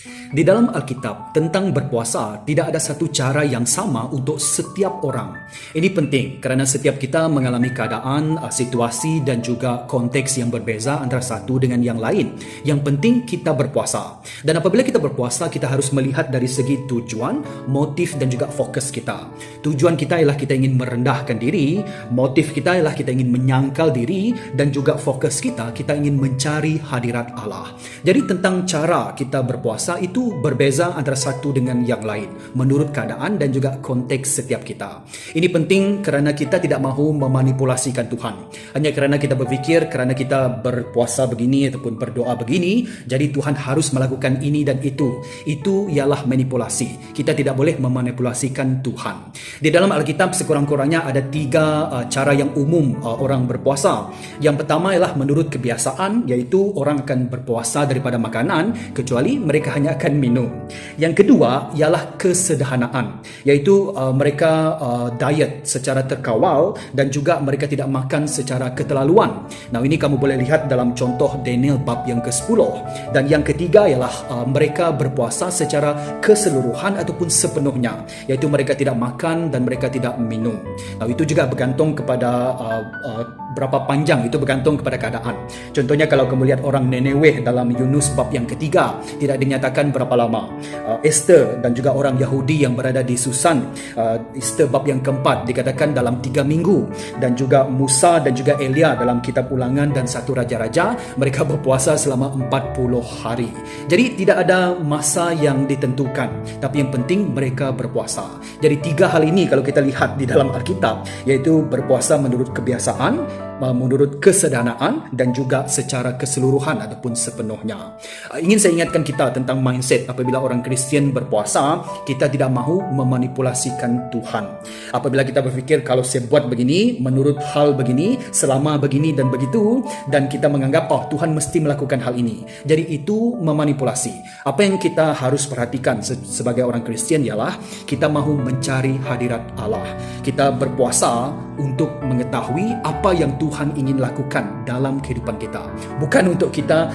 Di dalam Alkitab, tentang berpuasa, tidak ada satu cara yang sama untuk setiap orang. Ini penting kerana setiap kita mengalami keadaan, situasi dan juga konteks yang berbeza antara satu dengan yang lain. Yang penting kita berpuasa. Dan apabila kita berpuasa, kita harus melihat dari segi tujuan, motif dan juga fokus kita. Tujuan kita ialah kita ingin merendahkan diri, motif kita ialah kita ingin menyangkal diri, dan juga fokus kita ingin mencari hadirat Allah. Jadi tentang cara kita berpuasa itu berbeza antara satu dengan yang lain menurut keadaan dan juga konteks setiap kita. Ini penting kerana kita tidak mahu memanipulasikan Tuhan. Hanya kerana kita berfikir kerana kita berpuasa begini ataupun berdoa begini, jadi Tuhan harus melakukan ini dan itu. Itu ialah manipulasi. Kita tidak boleh memanipulasikan Tuhan. Di dalam Alkitab sekurang-kurangnya ada 3 cara yang umum orang berpuasa. Yang pertama ialah menurut kebiasaan, iaitu orang akan berpuasa daripada makanan kecuali mereka hanya akan minum. Yang kedua ialah kesederhanaan, iaitu mereka diet secara terkawal dan juga mereka tidak makan secara keterlaluan. Nah, ini kamu boleh lihat dalam contoh Daniel bab yang ke-10. Dan yang ketiga ialah mereka berpuasa secara keseluruhan ataupun sepenuhnya, iaitu mereka tidak makan dan mereka tidak minum. Nah, itu juga bergantung kepada berapa panjang, itu bergantung kepada keadaan. Contohnya kalau kamu lihat orang Nineveh dalam Yunus bab yang ketiga, tidak dinyatakan berapa lama. Esther dan juga orang Yahudi yang berada di Susan, Esther bab yang keempat dikatakan dalam 3 minggu. Dan juga Musa dan juga Elia dalam kitab Ulangan dan 1 Raja-Raja, mereka berpuasa selama 40 hari. Jadi tidak ada masa yang ditentukan, tapi yang penting mereka berpuasa. Jadi 3 hal ini kalau kita lihat di dalam Alkitab, yaitu berpuasa menurut kebiasaan, menurut kesederhanaan dan juga secara keseluruhan ataupun sepenuhnya. Ingin saya ingatkan kita tentang mindset apabila orang Kristian berpuasa, kita tidak mahu memanipulasikan Tuhan. Apabila kita berfikir kalau saya buat begini, menurut hal begini, selama begini dan begitu, dan kita menganggap Tuhan mesti melakukan hal ini. Jadi itu memanipulasi. Apa yang kita harus perhatikan sebagai orang Kristian ialah kita mahu mencari hadirat Allah. Kita berpuasa untuk mengetahui apa yang Tuhan ingin lakukan dalam kehidupan kita. Bukan untuk kita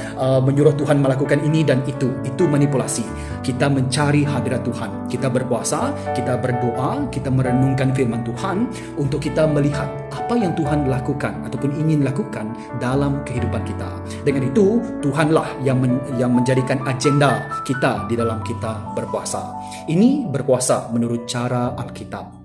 menyuruh Tuhan melakukan ini dan itu. Itu manipulasi. Kita mencari hadirat Tuhan. Kita berpuasa, kita berdoa, kita merenungkan firman Tuhan untuk kita melihat apa yang Tuhan lakukan ataupun ingin lakukan dalam kehidupan kita. Dengan itu, Tuhanlah yang menjadikan agenda kita di dalam kita berpuasa. Ini berpuasa menurut cara Alkitab.